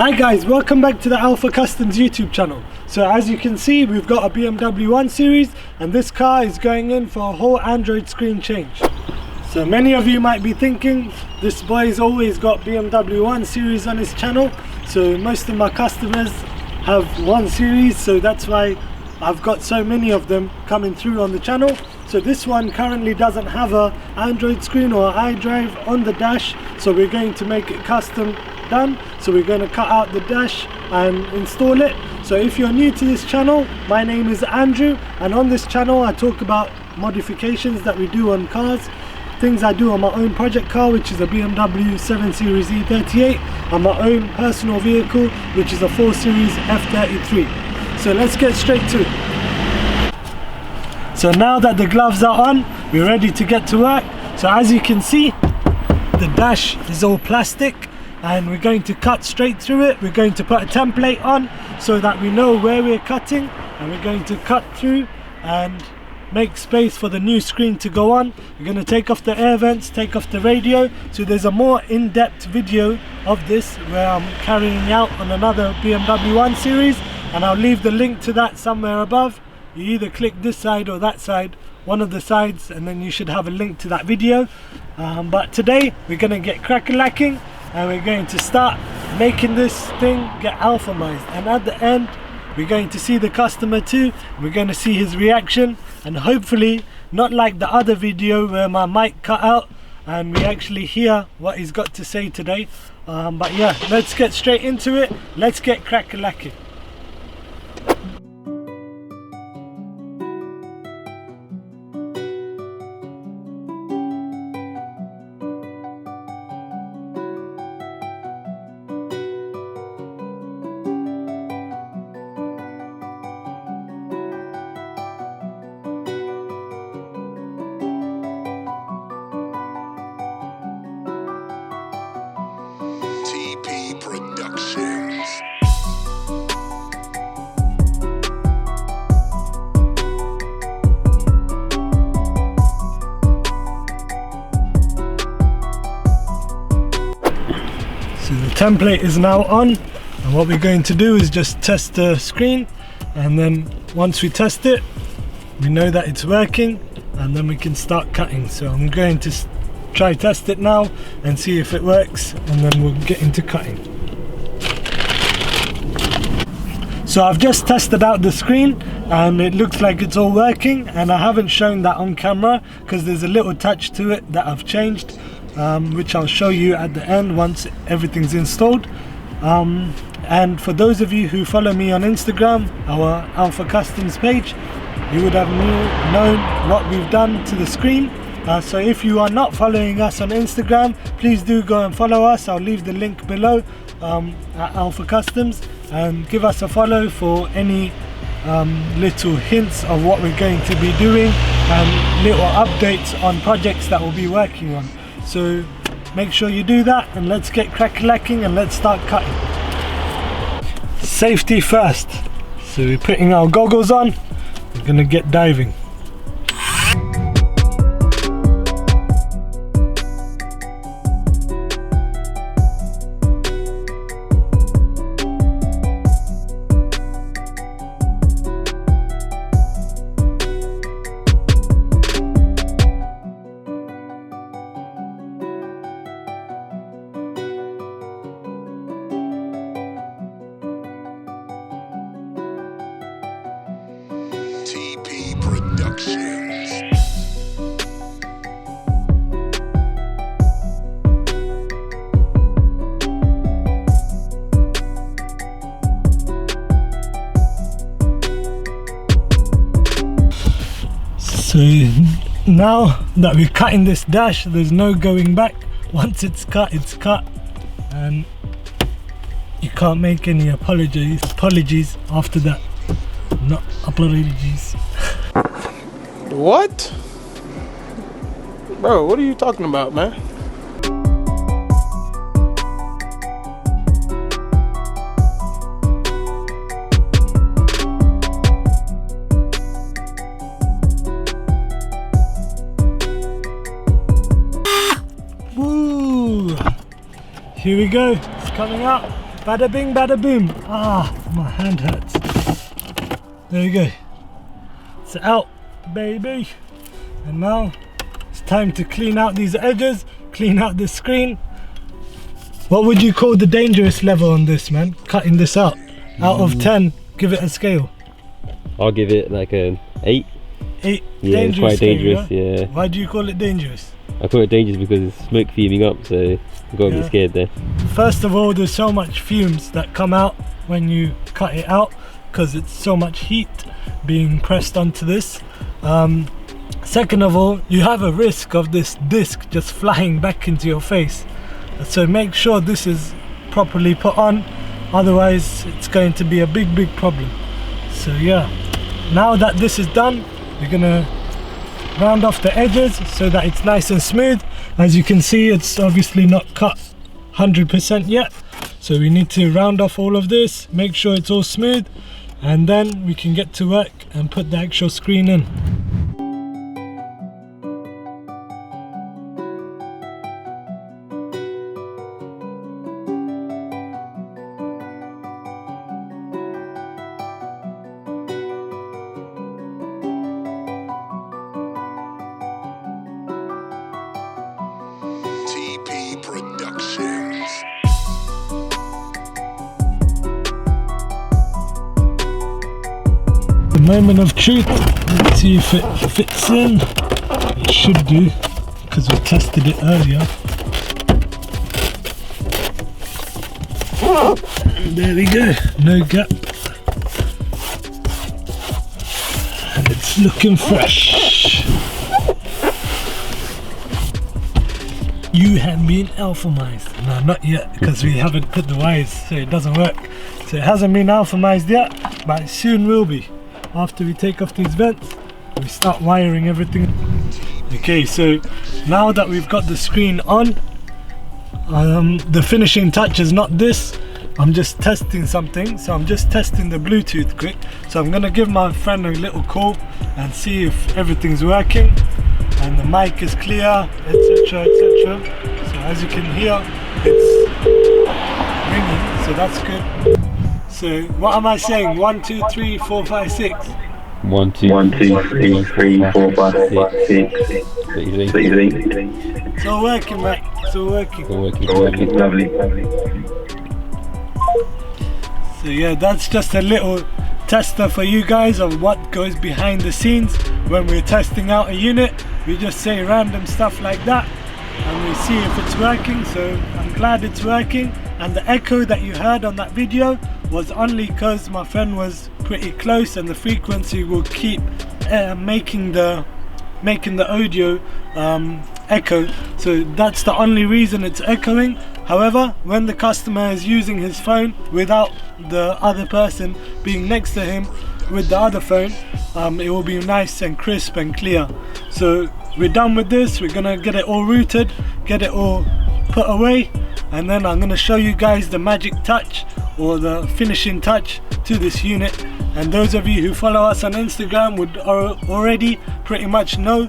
Hi guys, welcome back to the Alpha Customs YouTube channel. So as you can see, we've got a BMW 1 Series and this car is going in for a whole Android screen change. So many of you might be thinking, this boy's always got BMW 1 Series on his channel. So most of my customers have 1 Series, so that's why I've got so many of them coming through on the channel. So this one currently doesn't have a Android screen or iDrive on the dash, so we're going to make it custom done. So we're going to cut out the dash and install it. So if you're new to this channel, my name is Andrew, and on this channel I talk about modifications that we do on cars, things I do on my own project car, which is a BMW 7 Series E38, and my own personal vehicle, which is a 4 Series F33. So let's get straight to it. So now that the gloves are on, we're ready to get to work. So as you can see, the dash is all plastic and we're going to cut straight through it. We're going to put a template on so that we know where we're cutting, and we're going to cut through and make space for the new screen to go on. We're going to take off the air vents, take off the radio. So there's a more in-depth video of this where I'm carrying out on another BMW 1 Series, and I'll leave the link to that somewhere above. You either click this side or that side, one of the sides, and then you should have a link to that video. But today we're going to get crack-a-lacking and we're going to start making this thing get alphamized, and at the end we're going to see the customer too. We're going to see his reaction, and hopefully not like the other video where my mic cut out and we actually hear what he's got to say today. But yeah, let's get straight into it. Let's get crack-a-lacking. Productions. So the template is now on, and what we're going to do is just test the screen, and then once we test it we know that it's working, and then we can start cutting. So I'm going to try test it now and see if it works, and then we'll get into cutting. So I've just tested out the screen and it looks like it's all working, and I haven't shown that on camera because there's a little touch to it that I've changed, which I'll show you at the end once everything's installed. And for those of you who follow me on Instagram, our Alpha Customs page, you would have known what we've done to the screen. So if you are not following us on Instagram, please do go and follow us. I'll leave the link below at Alpha Customs, and give us a follow for any little hints of what we're going to be doing and little updates on projects that we'll be working on. So make sure you do that, and let's get crack-a-lacking and let's start cutting. Safety first. So we're putting our goggles on, we're gonna get diving. Productions. So now that we're cutting this dash, there's no going back. Once it's cut, and you can't make any apologies after that. Not apologies. What? Bro, what are you talking about, man? Woo! Here we go, it's coming out. Bada bing, bada boom. Ah, my hand hurts. There we go. It's out, baby. And now it's time to clean out these edges, clean out the screen. What would you call the dangerous level on this, man? Cutting this out. Out of 10, give it a scale. I'll give it like an 8. 8? Yeah, it's quite dangerous, yeah. Why do you call it dangerous? I call it dangerous because it's smoke fuming up, so you've got to be scared there. First of all, there's so much fumes that come out when you cut it out because it's so much heat being pressed onto this. Second of all, you have a risk of this disc just flying back into your face. So make sure this is properly put on, otherwise it's going to be a big problem. So yeah, now that this is done, we're gonna round off the edges so that it's nice and smooth. As you can see, it's obviously not cut 100% yet, so we need to round off all of this, make sure it's all smooth, and then we can get to work and put the actual screen in. The moment of truth. Let's see if it fits in. It should do, because we tested it earlier. And there we go, no gap. And it's looking fresh. You have been alphamized. No, not yet, because we haven't put the wires, so it doesn't work. So it hasn't been alphamized yet, but it soon will be. After we take off these vents, we start wiring everything. Okay, so now that we've got the screen on, the finishing touch is not this. I'm just testing something, so I'm just testing the Bluetooth quick. So I'm gonna give my friend a little call and see if everything's working and the mic is clear, etc, etc. So as you can hear, it's ringing, so that's good. So what am I saying? 1, 2, 3, 4, 5, 6. 1, 2, 3, 4, 5, 6. It's all working, mate. It's all working. Lovely. So yeah, that's just a little tester for you guys of what goes behind the scenes when we're testing out a unit. We just say random stuff like that and we see if it's working. So I'm glad it's working, and the echo that you heard on that video was only because my friend was pretty close and the frequency will keep making the audio echo. So that's the only reason it's echoing. However, when the customer is using his phone without the other person being next to him with the other phone, it will be nice and crisp and clear. So we're done with this. We're gonna get it all routed, get it all put away, and then I'm gonna show you guys the magic touch or the finishing touch to this unit. And those of you who follow us on Instagram would already pretty much know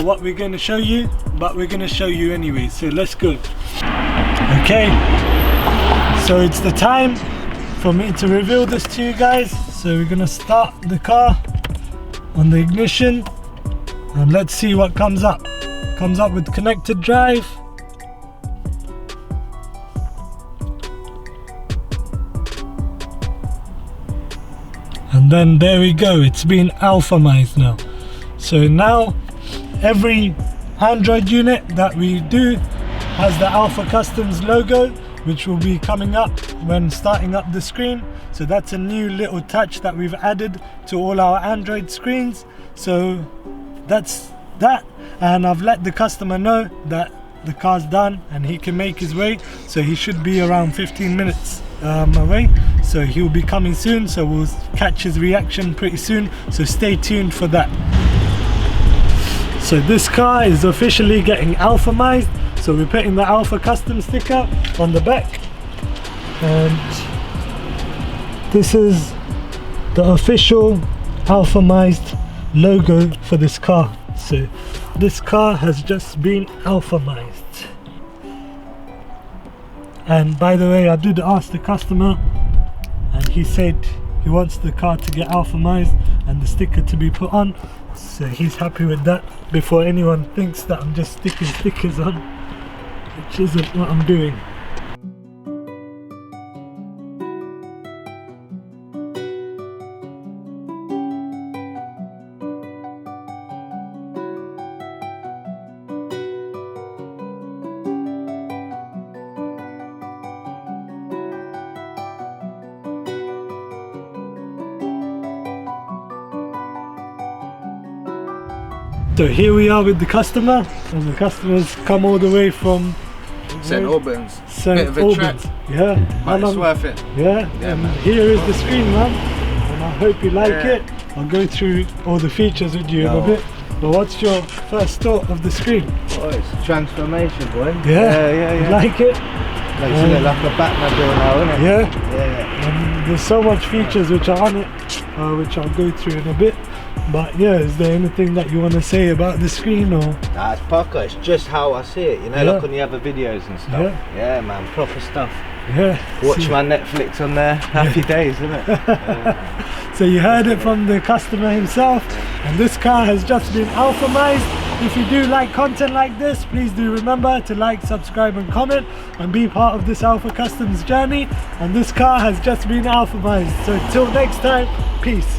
what we're going to show you, but we're going to show you anyway, so let's go. Okay, so it's the time for me to reveal this to you guys. So we're going to start the car on the ignition and let's see what comes up. Comes up with connected drive. And then there we go, it's been alphamized now. So now every Android unit that we do has the Alpha Customs logo, which will be coming up when starting up the screen. So that's a new little touch that we've added to all our Android screens. So that's that, and I've let the customer know that the car's done and he can make his way. So he should be around 15 minutes away, so he'll be coming soon, so we'll catch his reaction pretty soon, so stay tuned for that. So this car is officially getting alphamized, so we're putting the Alpha Custom sticker on the back, and this is the official alphamized logo for this car. So this car has just been alphamized. And by the way, I did ask the customer, and he said he wants the car to get alphamized and the sticker to be put on, so he's happy with that, before anyone thinks that I'm just sticking stickers on, which isn't what I'm doing. So here we are with the customer, and the customer's come all the way from St Albans. St Bit of a Albans. trek, Yeah, but it's worth it. Yeah, Yeah, and man. here is the screen, man, and I hope you like Yeah. it. I'll go through all the features with you in a bit. But what's your first thought of the screen? Oh, it's a transformation, boy. Yeah, you like it? Makes it like a Batman doing now, isn't it? Yeah, Yeah. and there's so much features which are on it, which I'll go through in a bit. But yeah, is there anything that you want to say about the screen, or? Nah, it's pucker. It's just how I see it, you know, Yeah. like on the other videos and stuff. Yeah, man, proper stuff. Yeah. Watch my Netflix on there. Happy days, isn't it? Yeah. So you heard it from the customer himself, and this car has just been alphamized. If you do like content like this, please do remember to like, subscribe and comment and be part of this Alpha Customs journey. And this car has just been alphamized. So till next time, peace.